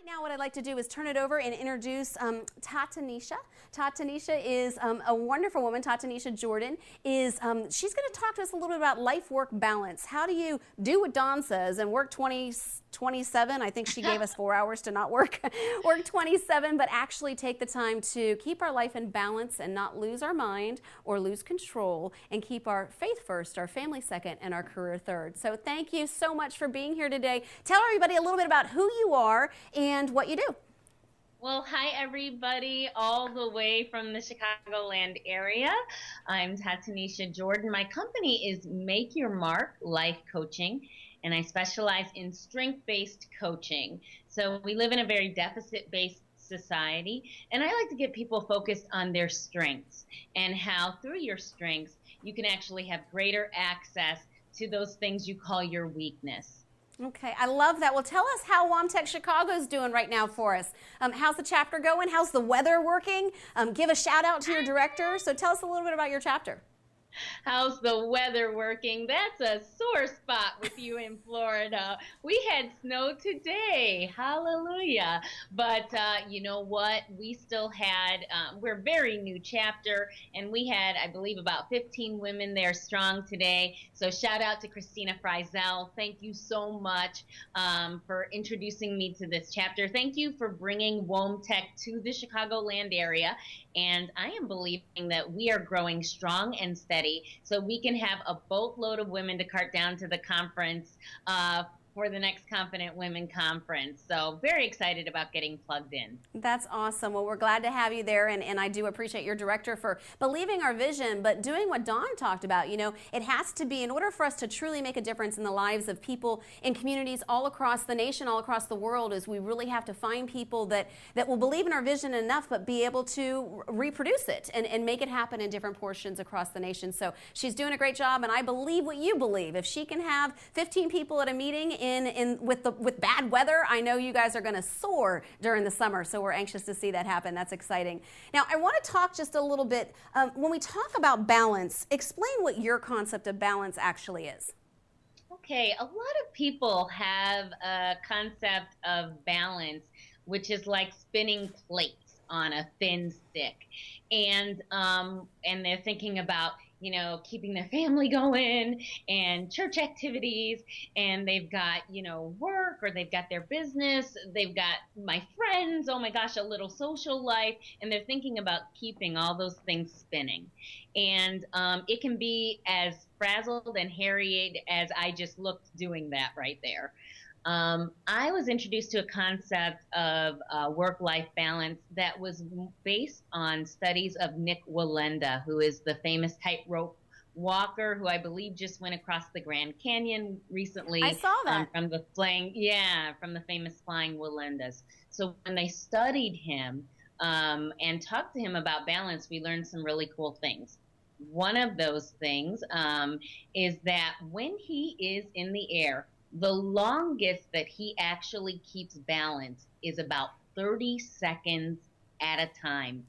Now what I'd like to do is turn it over and introduce Ta-Tanisha. Ta-Tanisha is a wonderful woman. Ta-Tanisha Jordan is, she's going to talk to us a little bit about life-work balance. How do you do what Dawn says and work 27, I think she gave us 4 hours to not work, work 27, but actually take the time to keep our life in balance and not lose our mind or lose control and keep our faith first, our family second, and our career third. So thank you so much for being here today. Tell everybody a little bit about who you are and what you do. Well, hi everybody, all the way from the Chicagoland area. I'm Ta-Tanisha Jordan. My company is Make Your Mark Life Coaching, and I specialize in strength-based coaching. So we live in a very deficit-based society, and I like to get people focused on their strengths and how through your strengths you can actually have greater access to those things you call your weakness. Okay, I love that. Well, tell us how WOAMTEC Chicago's doing right now for us. How's the chapter going? How's the weather working? Give a shout out to your director. So tell us a little bit about your chapter. How's the weather working? That's a sore spot with you in Florida. We had snow today. Hallelujah. But you know what? We still had, we're a very new chapter, and we had, I believe, about 15 women there strong today. So shout out to Christina Frizel. Thank you so much for introducing me to this chapter. Thank you for bringing WOAMTEC to the Chicagoland area. And I am believing that we are growing strong and steady so we can have a boatload of women to cart down to the conference for the next Confident Women Conference. So very excited about getting plugged in. That's awesome. Well, we're glad to have you there, and I do appreciate your director for believing our vision, but doing what Dawn talked about. You know, it has to be, in order for us to truly make a difference in the lives of people in communities all across the nation, all across the world, is we really have to find people that will believe in our vision enough, but be able to reproduce it and make it happen in different portions across the nation. So she's doing a great job, and I believe what you believe. If she can have 15 people at a meeting with bad weather, I know you guys are going to soar during the summer, so we're anxious to see that happen. That's exciting. Now, I want to talk just a little bit, when we talk about balance, explain what your concept of balance actually is. Okay, a lot of people have a concept of balance, which is like spinning plates on a thin stick, and they're thinking about, you know, keeping their family going and church activities, and they've got, you know, work, or they've got their business, they've got my friends, oh my gosh, a little social life, and they're thinking about keeping all those things spinning. And it can be as frazzled and harried as I just looked doing that right there. I was introduced to a concept of work-life balance that was based on studies of Nik Wallenda, who is the famous tightrope walker, who I believe just went across the Grand Canyon recently. I saw that. From the famous flying Wallendas. So when they studied him and talked to him about balance, we learned some really cool things. One of those things is that when he is in the air, the longest that he actually keeps balance is about 30 seconds at a time.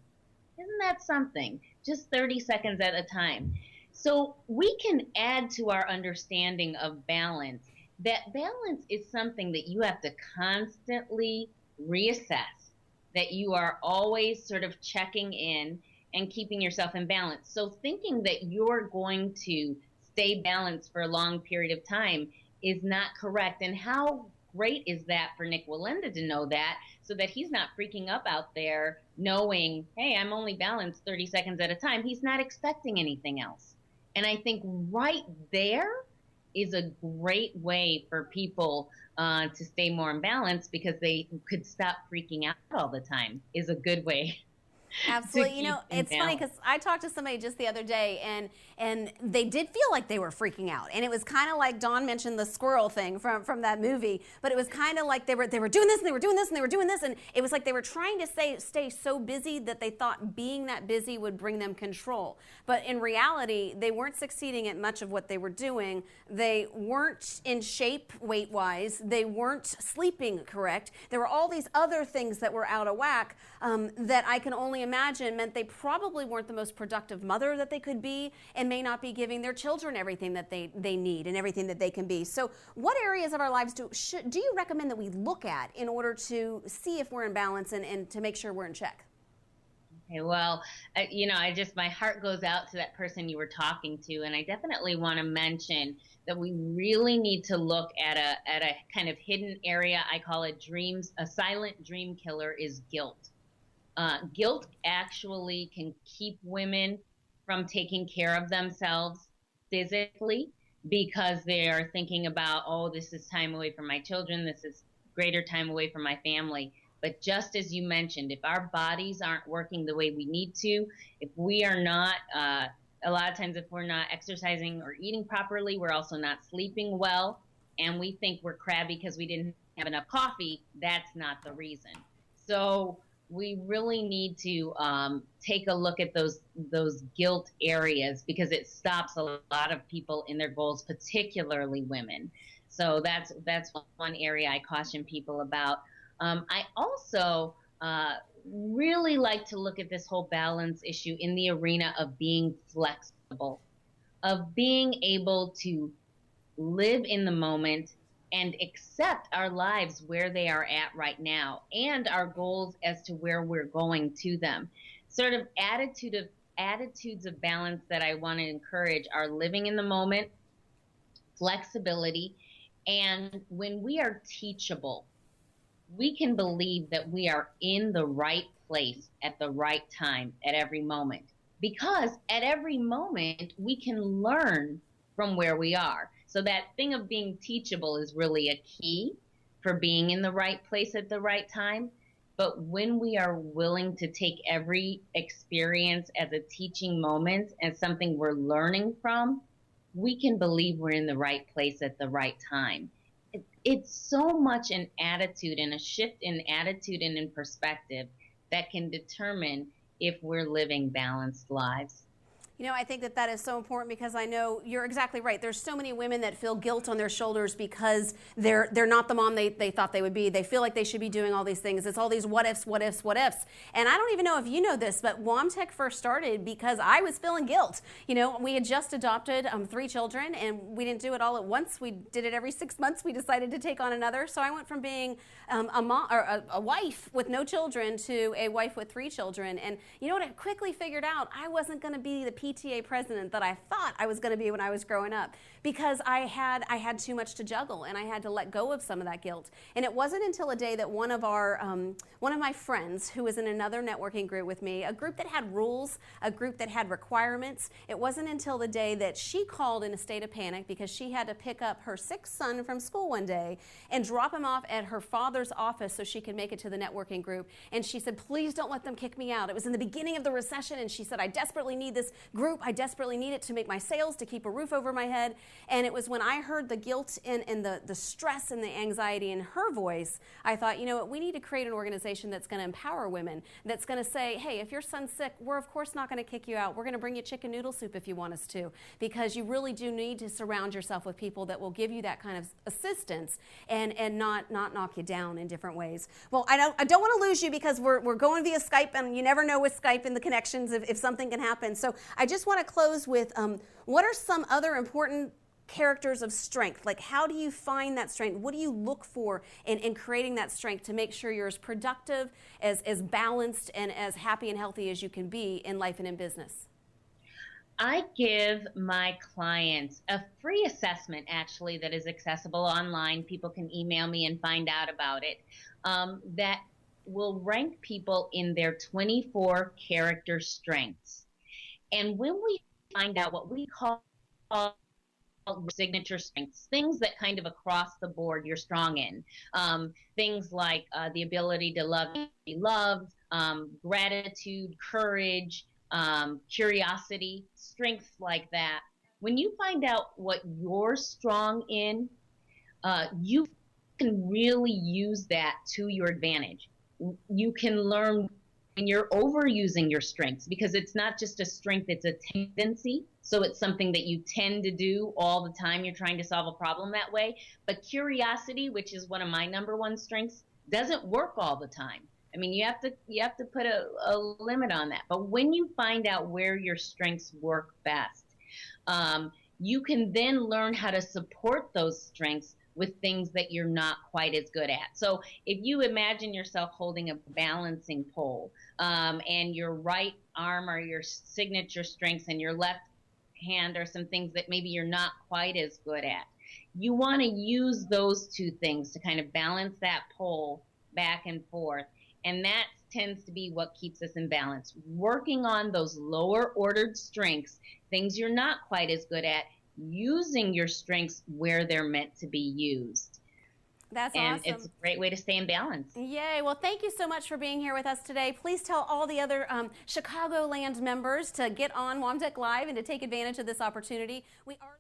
Isn't that something? Just 30 seconds at a time. So we can add to our understanding of balance that balance is something that you have to constantly reassess, that you are always sort of checking in and keeping yourself in balance. So thinking that you're going to stay balanced for a long period of time is not correct. And how great is that for Nik Wallenda to know that, so that he's not freaking up out there knowing, hey, I'm only balanced 30 seconds at a time. He's not expecting anything else. And I think right there is a great way for people to stay more in balance, because they could stop freaking out all the time, is a good way. Absolutely. You know, it's funny because I talked to somebody just the other day, and they did feel like they were freaking out. And it was kind of like Dawn mentioned the squirrel thing from that movie, but it was kind of like they were doing this and they were doing this and they were doing this, and it was like they were trying to stay so busy that they thought being that busy would bring them control. But in reality, they weren't succeeding at much of what they were doing. They weren't in shape weight-wise. They weren't sleeping correct. There were all these other things that were out of whack that I can only only imagine meant they probably weren't the most productive mother that they could be, and may not be giving their children everything that they need and everything that they can be. So what areas of our lives do you recommend that we look at in order to see if we're in balance and to make sure we're in check? Okay, well, my heart goes out to that person you were talking to, and I definitely want to mention that we really need to look at a kind of hidden area. I call it dreams. A silent dream killer is guilt. Guilt actually can keep women from taking care of themselves physically, because they are thinking about, oh, this is time away from my children, this is greater time away from my family. But just as you mentioned, if our bodies aren't working the way we need to, if we are not, a lot of times if we're not exercising or eating properly, we're also not sleeping well, and we think we're crabby because we didn't have enough coffee, that's not the reason. So we really need to take a look at those guilt areas, because it stops a lot of people in their goals, particularly women. So that's one area I caution people about. I also really like to look at this whole balance issue in the arena of being flexible, of being able to live in the moment and accept our lives where they are at right now, and our goals as to where we're going to them. Sort of attitudes of balance that I want to encourage are living in the moment, flexibility, and when we are teachable, we can believe that we are in the right place at the right time at every moment, because at every moment we can learn from where we are. So that thing of being teachable is really a key for being in the right place at the right time. But when we are willing to take every experience as a teaching moment and something we're learning from, we can believe we're in the right place at the right time. It's so much an attitude and a shift in attitude and in perspective that can determine if we're living balanced lives. You know, I think that is so important, because I know you're exactly right. There's so many women that feel guilt on their shoulders because they're not the mom they thought they would be. They feel like they should be doing all these things. It's all these what ifs, what ifs, what ifs. And I don't even know if you know this, but WOAMTEC first started because I was feeling guilt. You know, we had just adopted 3 children, and we didn't do it all at once. We did it every 6 months. We decided to take on another. So I went from being a mom or a wife with no children to a wife with 3 children. And you know what I quickly figured out? I wasn't going to be the PTA president that I thought I was going to be when I was growing up, because I had too much to juggle, and I had to let go of some of that guilt. And it wasn't until a day that one of my friends, who was in another networking group with me, a group that had rules, a group that had requirements, it wasn't until the day that she called in a state of panic because she had to pick up her 6th son from school one day and drop him off at her father's office so she could make it to the networking group. And she said, please don't let them kick me out. It was in the beginning of the recession, and she said, I desperately need this group. I desperately need it to make my sales, to keep a roof over my head. And it was when I heard the guilt and the stress and the anxiety in her voice, I thought, you know what, we need to create an organization that's going to empower women, that's going to say, hey, if your son's sick, we're of course not going to kick you out. We're going to bring you chicken noodle soup if you want us to, because you really do need to surround yourself with people that will give you that kind of assistance and not knock you down in different ways. Well, I don't want to lose you, because we're going via Skype, and you never know with Skype and the connections if something can happen. So I just want to close with what are some other important characters of strength? Like, how do you find that strength? What do you look for in creating that strength to make sure you're as productive, as balanced, and as happy and healthy as you can be in life and in business? I give my clients a free assessment, actually, that is accessible online. People can email me and find out about it, that will rank people in their 24 character strengths. And when we find out what we call signature strengths, things that kind of across the board you're strong in, things like the ability to love and be loved, gratitude, courage, curiosity, strengths like that. When you find out what you're strong in, you can really use that to your advantage. You can learn when you're overusing your strengths, because it's not just a strength, it's a tendency. So it's something that you tend to do all the time. You're trying to solve a problem that way. But curiosity, which is one of my #1 strengths, doesn't work all the time. I mean, you have to put a limit on that. But when you find out where your strengths work best, you can then learn how to support those strengths with things that you're not quite as good at. So if you imagine yourself holding a balancing pole, and your right arm are your signature strengths and your left hand are some things that maybe you're not quite as good at, you want to use those two things to kind of balance that pole back and forth. And that tends to be what keeps us in balance. Working on those lower ordered strengths, things you're not quite as good at, using your strengths where they're meant to be used. That's And awesome. it's a great way to stay in balance. Yay. Well, thank you so much for being here with us today. Please tell all the other Chicagoland members to get on WOAMTEC Live and to take advantage of this opportunity. We are